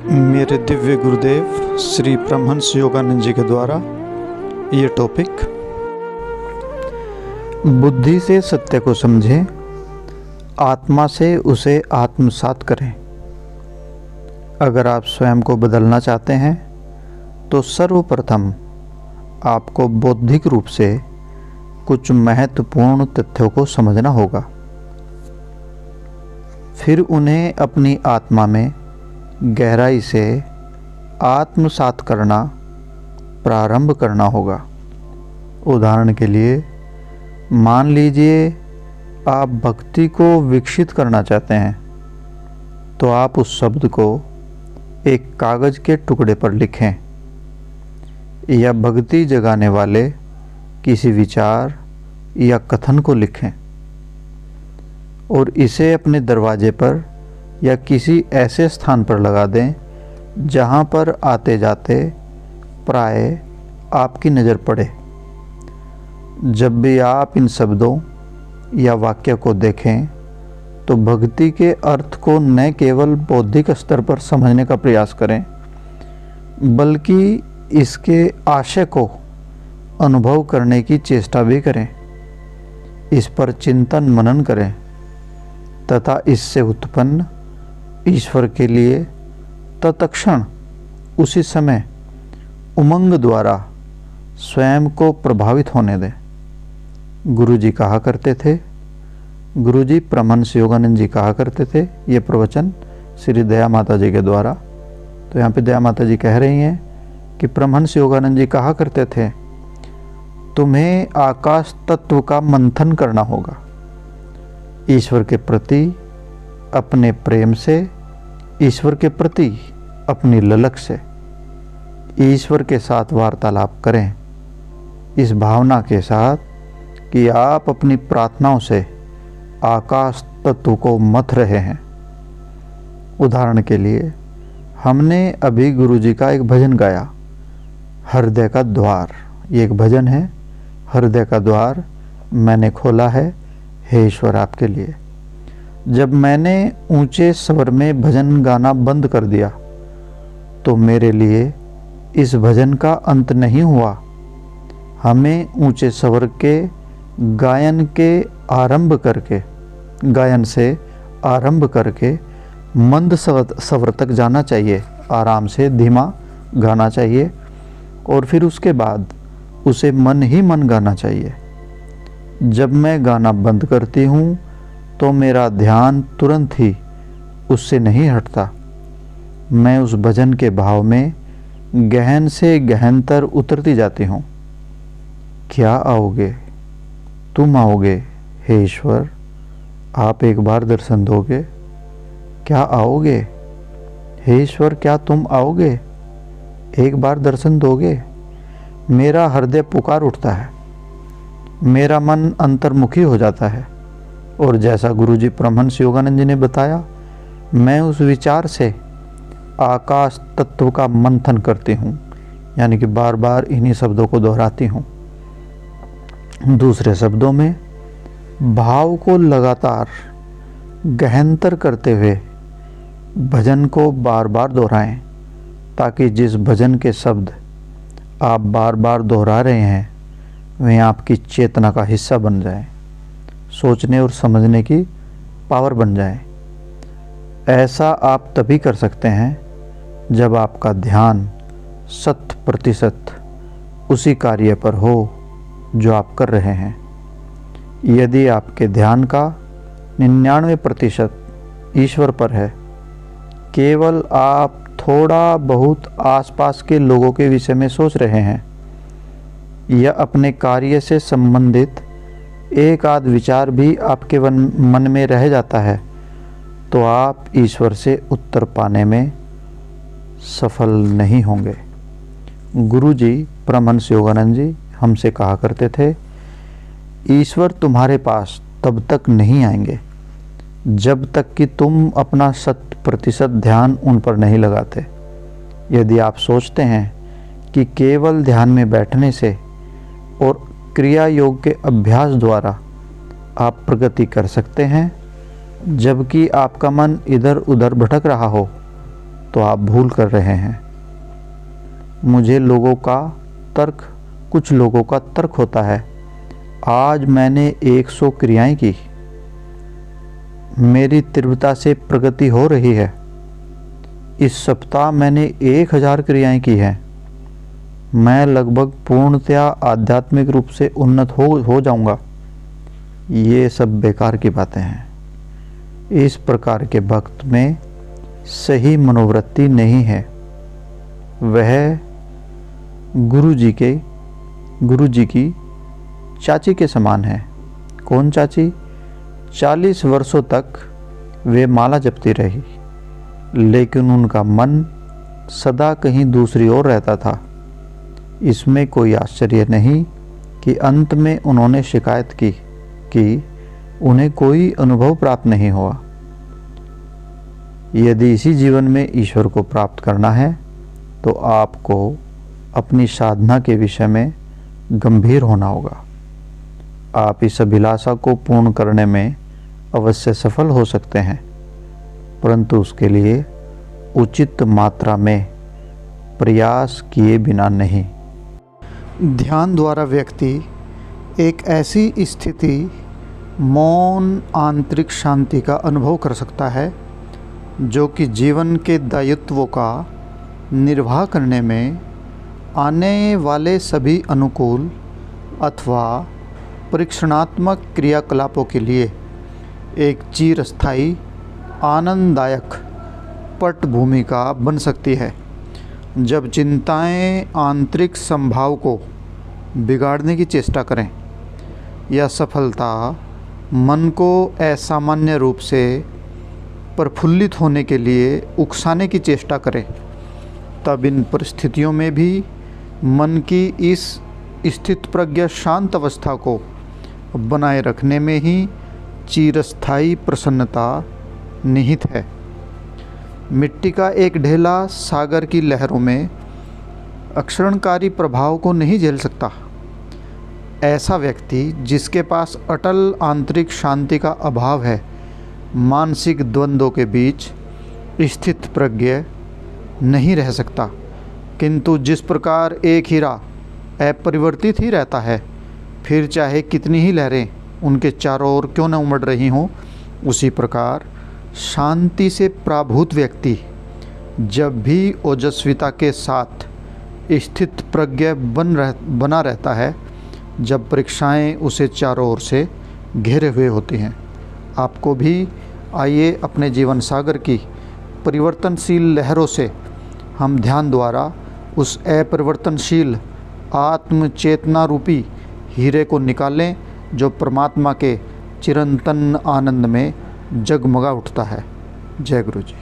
मेरे दिव्य गुरुदेव श्री परमहंस योगानंद जी के द्वारा ये टॉपिक, बुद्धि से सत्य को समझें, आत्मा से उसे आत्मसात करें। अगर आप स्वयं को बदलना चाहते हैं तो सर्वप्रथम आपको बौद्धिक रूप से कुछ महत्वपूर्ण तथ्यों को समझना होगा, फिर उन्हें अपनी आत्मा में गहराई से आत्मसात करना प्रारंभ करना होगा। उदाहरण के लिए मान लीजिए आप भक्ति को विकसित करना चाहते हैं, तो आप उस शब्द को एक कागज़ के टुकड़े पर लिखें या भक्ति जगाने वाले किसी विचार या कथन को लिखें और इसे अपने दरवाजे पर या किसी ऐसे स्थान पर लगा दें जहां पर आते जाते प्राय आपकी नज़र पड़े। जब भी आप इन शब्दों या वाक्य को देखें तो भक्ति के अर्थ को न केवल बौद्धिक स्तर पर समझने का प्रयास करें, बल्कि इसके आशय को अनुभव करने की चेष्टा भी करें। इस पर चिंतन मनन करें तथा इससे उत्पन्न ईश्वर के लिए तत्क्षण उसी समय उमंग द्वारा स्वयं को प्रभावित होने दें। गुरुजी कहा करते थे, गुरुजी परमहंस योगानंद जी कहा करते थे, ये प्रवचन श्री दया माता जी के द्वारा। तो यहाँ पे दया माता जी कह रही हैं कि परमहंस योगानंद जी कहा करते थे, तुम्हें आकाश तत्व का मंथन करना होगा। ईश्वर के प्रति अपने प्रेम से, ईश्वर के प्रति अपनी ललक से ईश्वर के साथ वार्तालाप करें, इस भावना के साथ कि आप अपनी प्रार्थनाओं से आकाश तत्व को मथ रहे हैं। उदाहरण के लिए हमने अभी गुरुजी का एक भजन गाया, हृदय का द्वार। ये एक भजन है, हृदय का द्वार मैंने खोला है हे ईश्वर आपके लिए। जब मैंने ऊंचे स्वर में भजन गाना बंद कर दिया तो मेरे लिए इस भजन का अंत नहीं हुआ। हमें ऊंचे स्वर के गायन से आरंभ करके मंद स्वर तक जाना चाहिए, आराम से धीमा गाना चाहिए और फिर उसके बाद उसे मन ही मन गाना चाहिए। जब मैं गाना बंद करती हूँ तो मेरा ध्यान तुरंत ही उससे नहीं हटता। मैं उस भजन के भाव में गहन से गहनतर उतरती जाती हूँ। क्या आओगे? तुम आओगे हे ईश्वर, आप एक बार दर्शन दोगे? क्या आओगे हे ईश्वर, क्या तुम आओगे? एक बार दर्शन दोगे? मेरा हृदय पुकार उठता है, मेरा मन अंतर्मुखी हो जाता है और जैसा गुरुजी परमहंस योगानंद जी ने बताया, मैं उस विचार से आकाश तत्व का मंथन करती हूँ, यानी कि बार बार इन्हीं शब्दों को दोहराती हूँ। दूसरे शब्दों में भाव को लगातार गहनतर करते हुए भजन को बार बार दोहराएं, ताकि जिस भजन के शब्द आप बार बार दोहरा रहे हैं वे आपकी चेतना का हिस्सा बन जाएं, सोचने और समझने की पावर बन जाए। ऐसा आप तभी कर सकते हैं जब आपका ध्यान 100% उसी कार्य पर हो जो आप कर रहे हैं। यदि आपके ध्यान का 99% ईश्वर पर है, केवल आप थोड़ा बहुत आसपास के लोगों के विषय में सोच रहे हैं या अपने कार्य से संबंधित एक आध विचार भी आपके मन में रह जाता है, तो आप ईश्वर से उत्तर पाने में सफल नहीं होंगे। गुरुजी परमहंस योगानंद जी हमसे कहा करते थे, ईश्वर तुम्हारे पास तब तक नहीं आएंगे जब तक कि तुम अपना 100% ध्यान उन पर नहीं लगाते। यदि आप सोचते हैं कि केवल ध्यान में बैठने से और क्रिया योग के अभ्यास द्वारा आप प्रगति कर सकते हैं, जबकि आपका मन इधर उधर भटक रहा हो, तो आप भूल कर रहे हैं। कुछ लोगों का तर्क होता है, आज मैंने 100 क्रियाएं की, मेरी तीव्रता से प्रगति हो रही है। इस सप्ताह मैंने 1000 क्रियाएं की हैं, मैं लगभग पूर्णतया आध्यात्मिक रूप से उन्नत हो जाऊंगा। ये सब बेकार की बातें हैं। इस प्रकार के भक्त में सही मनोवृत्ति नहीं है। वह गुरु जी की चाची के समान है। कौन चाची? 40 वर्षों तक वे माला जपती रही, लेकिन उनका मन सदा कहीं दूसरी ओर रहता था। इसमें कोई आश्चर्य नहीं कि अंत में उन्होंने शिकायत की कि उन्हें कोई अनुभव प्राप्त नहीं हुआ। यदि इसी जीवन में ईश्वर को प्राप्त करना है तो आपको अपनी साधना के विषय में गंभीर होना होगा। आप इस अभिलाषा को पूर्ण करने में अवश्य सफल हो सकते हैं, परंतु उसके लिए उचित मात्रा में प्रयास किए बिना नहीं। ध्यान द्वारा व्यक्ति एक ऐसी स्थिति, मौन आंतरिक शांति का अनुभव कर सकता है जो कि जीवन के दायित्वों का निर्वाह करने में आने वाले सभी अनुकूल अथवा परीक्षणात्मक क्रियाकलापों के लिए एक चिरस्थायी आनंददायक पटभूमिका बन सकती है। जब चिंताएं आंतरिक संभाव को बिगाड़ने की चेष्टा करें या सफलता मन को असामान्य रूप से प्रफुल्लित होने के लिए उकसाने की चेष्टा करें, तब इन परिस्थितियों में भी मन की इस स्थित प्रज्ञ शांत अवस्था को बनाए रखने में ही चिरस्थायी प्रसन्नता निहित है। मिट्टी का एक ढेला सागर की लहरों में अक्षरणकारी प्रभाव को नहीं झेल सकता। ऐसा व्यक्ति जिसके पास अटल आंतरिक शांति का अभाव है, मानसिक द्वंद्वों के बीच स्थित प्रज्ञ नहीं रह सकता। किंतु जिस प्रकार एक हीरा अपरिवर्तित ही रहता है, फिर चाहे कितनी ही लहरें उनके चारों ओर क्यों न उमड़ रही हों, उसी प्रकार शांति से प्राभूत व्यक्ति जब भी ओजस्विता के साथ स्थित प्रज्ञ बना रहता है, जब परीक्षाएं उसे चारों ओर से घेरे हुए होती हैं। आपको भी आइए अपने जीवन सागर की परिवर्तनशील लहरों से हम ध्यान द्वारा उस अपरिवर्तनशील आत्म चेतना रूपी हीरे को निकालें जो परमात्मा के चिरंतन आनंद में जगमगा उठता है। जय गुरु जी।